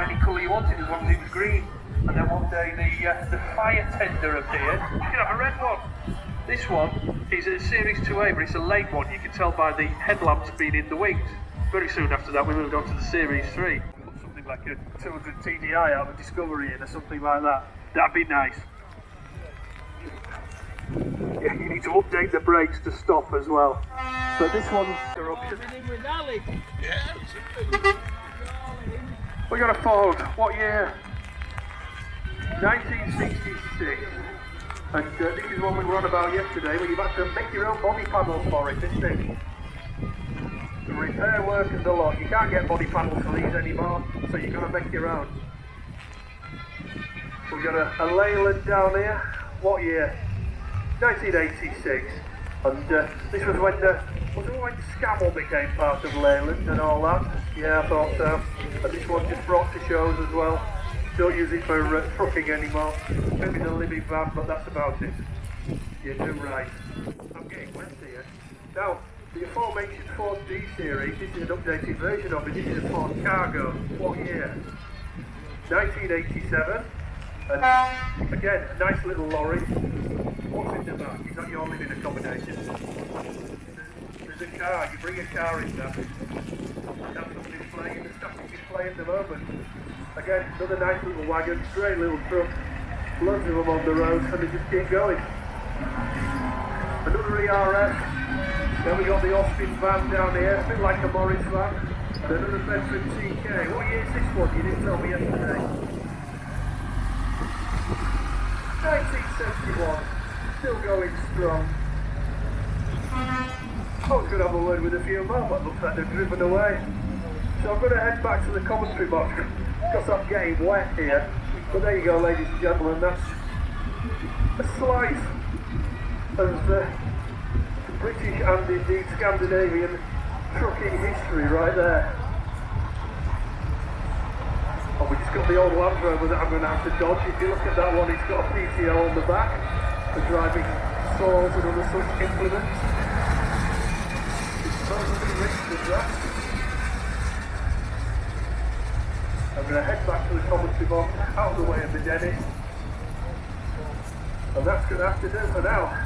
any colour you wanted as long as it was green. And then one day the fire tender appeared. You can have a red one. This one is a Series 2A, but it's a late one. You can tell by the headlamps being in the wings. Very soon after that, we moved on to the Series 3. Put something like a 200 TDI out of a Discovery in or something like that. That'd be nice. Yeah, you need to update the brakes to stop as well. But this one's your option. We got a Ford. What year? 1966. And this is one we were on about yesterday, where you've had to make your own body panels for it, isn't it? The repair work and the lot. You can't get body panels for these anymore, so you've got to make your own. We've got a Leyland down here. What year? 1986. And this was when Scammell became part of Leyland and all that. Yeah, I thought so. And this one just brought to shows as well. Don't use it for trucking anymore. Maybe the living van, but that's about it. You're too right. I'm getting wet here. Now, the aforementioned Ford D series, this is an updated version of it. This is a Ford Cargo. What year? 1987. And again, a nice little lorry. What's in the back? Is that your living accommodation? There's a car. You bring a car in there. That's the display in the static display at the moment. Again, another nice little wagon, great little truck, loads of them on the road, and they just keep going. Another ERS, then we got the Austin van down here, a bit like a Morris van, and another Bedford TK. What year is this one? You didn't tell me yesterday. 1971, still going strong. I was going to have a word with a few more, but looks like they've driven away. So I'm going to head back to the commentary box. Because I'm getting wet here. But there you go, ladies and gentlemen, that's a slice of British and indeed Scandinavian trucking history right there. And we just got the old Land Rover that I'm going to have to dodge. If you look at that one, it's got a PTO on the back for driving saws and other such implements. It's totally rich as that. I'm going to head back to the commentary box, out of the way of the dentist. And that's going to have to do for now.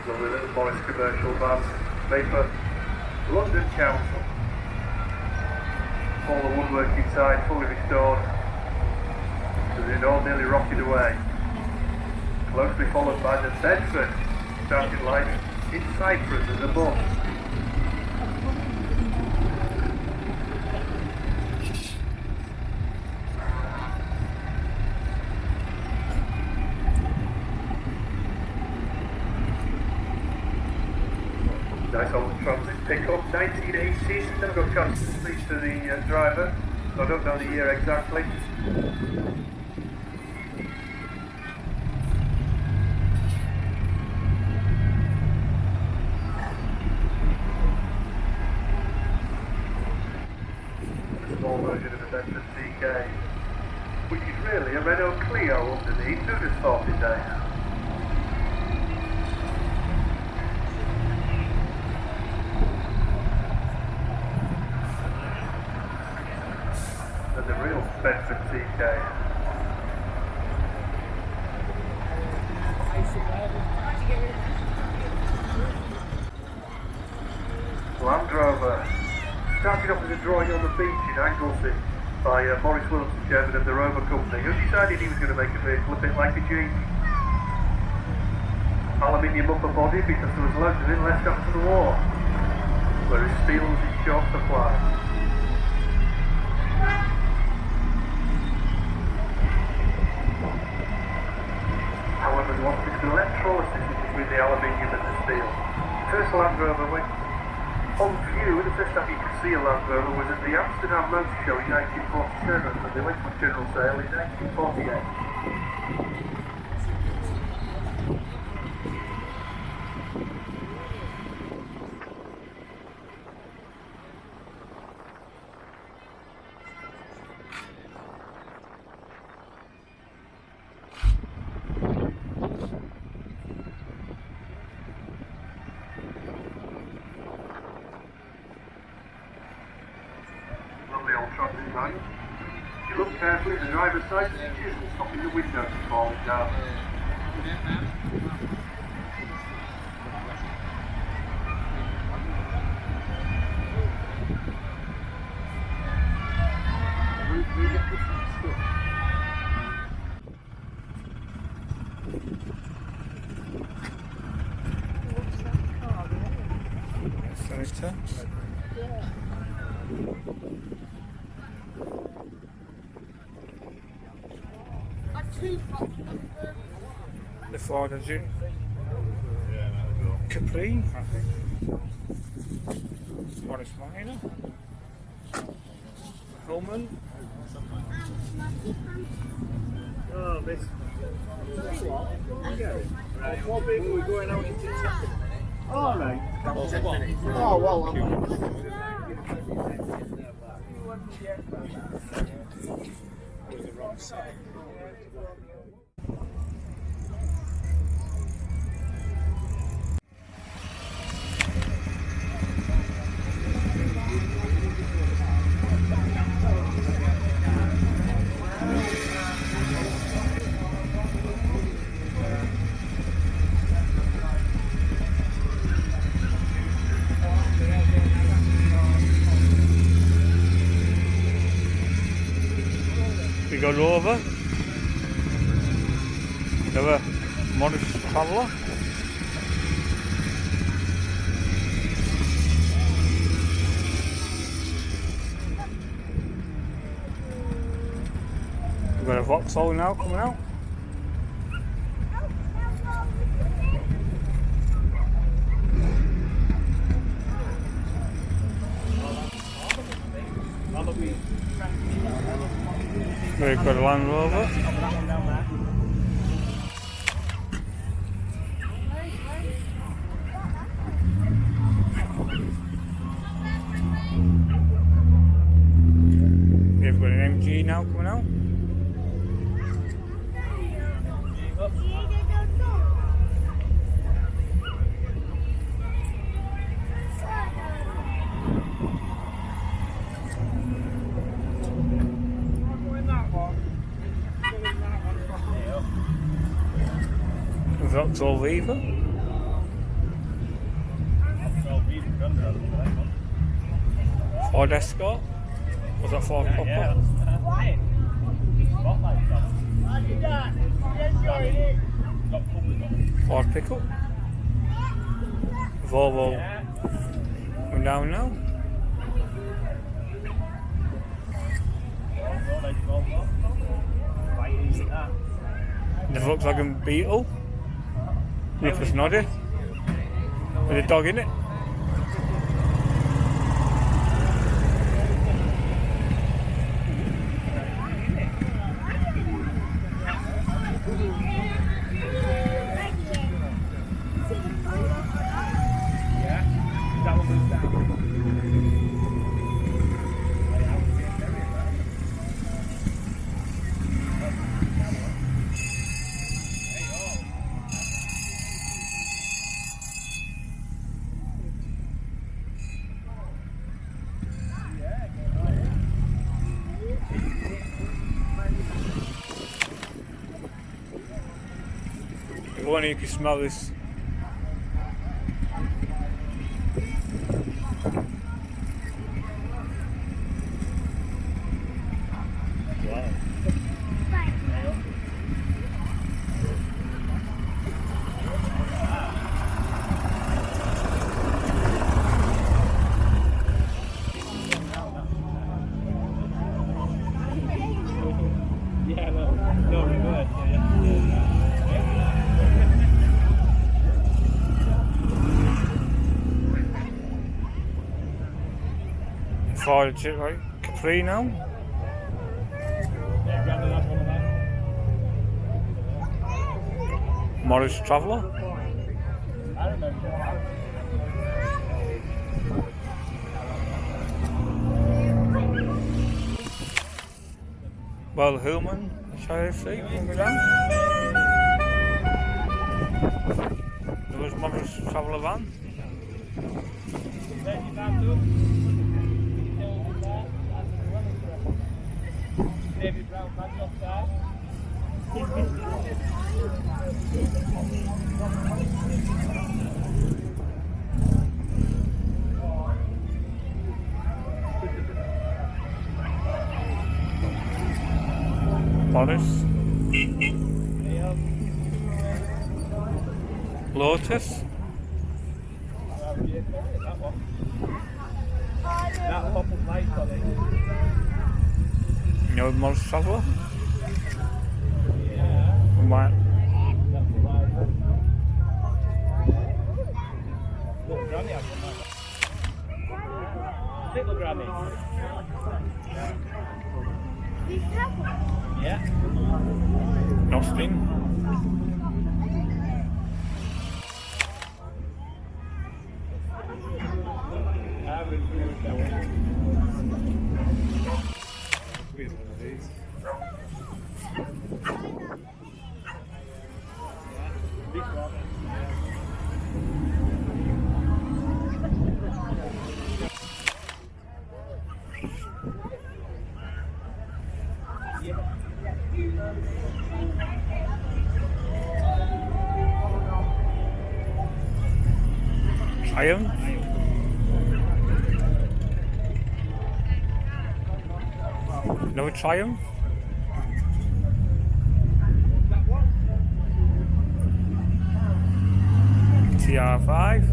Lovely little Morris commercial van made for London Council. All the woodwork inside fully restored, as it all nearly rotted away. Closely followed by the Bedford, started life in Cyprus as a monk. Nice old transit pickup, 1980s. Never got a chance to speak to the driver, so I don't know the year exactly. A small version of the Bedford TK, which is really a Renault Clio underneath. Who'd have thought it there? The real Bedford TK. Land Rover. Started off as a drawing on the beach in Anglesey by Maurice Wilson, chairman of the Rover Company, who decided he was going to make a vehicle a bit like a Jeep. aluminium upper body because there was loads of it left after the war, whereas steel was in short supply. However, there wanted to be electrolysis between the aluminium and the steel. The first Land Rover went on view, the first time you could see a Land Rover was at the Amsterdam Motor Show in 1947, and they went on general sale in 1948. Lovely old truck design. If you look carefully, the driver's side is chisel stopping the window from falling down. The Ford is in Pickering, I think. Morris Minor. Hillman. Oh, this. Right. What vehicle are we going out into? All right. Oh, well. The wrong side. We got over. Have a modest traveller. We've got a Vauxhall now coming out. We've got a Land Rover. We've got an MG now coming out. Vauxhall Viva. Ford Escort. Was that Ford Popper? Ford Pickup. Volvo. Going down now. The Volkswagen Beetle. Nicholas Noddy. With a dog in it. Go on, you can smell this. forward to like Capri now. Morris Traveller. Well, Hillman, shall I say, coming down. There was Morris Traveller van. Morris. Lotus. You know Morris Traveller? What? Little Grammy. Yeah. Nothing. Triumph. No Triumph. TR5.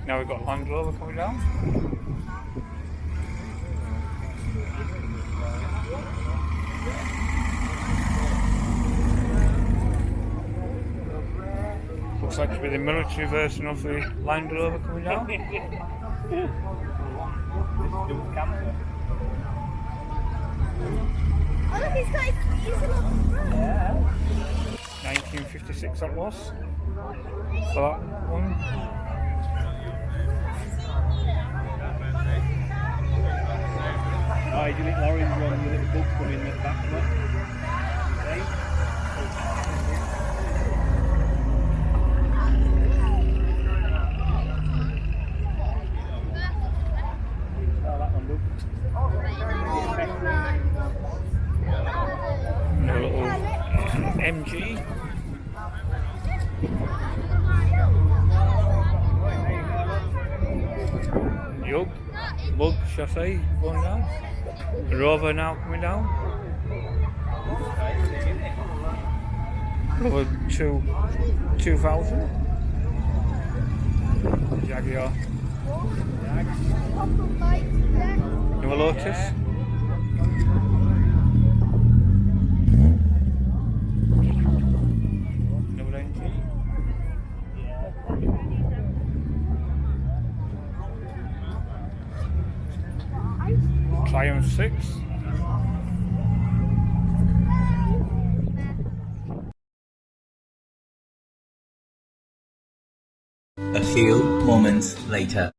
Now we've got Land Rover coming down. Looks like to be the military version of the Land Rover coming down. Oh look, he's got his user on the front. Yeah. 1956 that was. For that one. Oh, you did it orange one with the book coming in the back of it. Okay. Oh, that one, look. And a little MG. Yug, Bug chassis going down. Rover now coming down. Rover 2000. Jaguar. New Lotus. New NG. Triumph 6. A few moments later.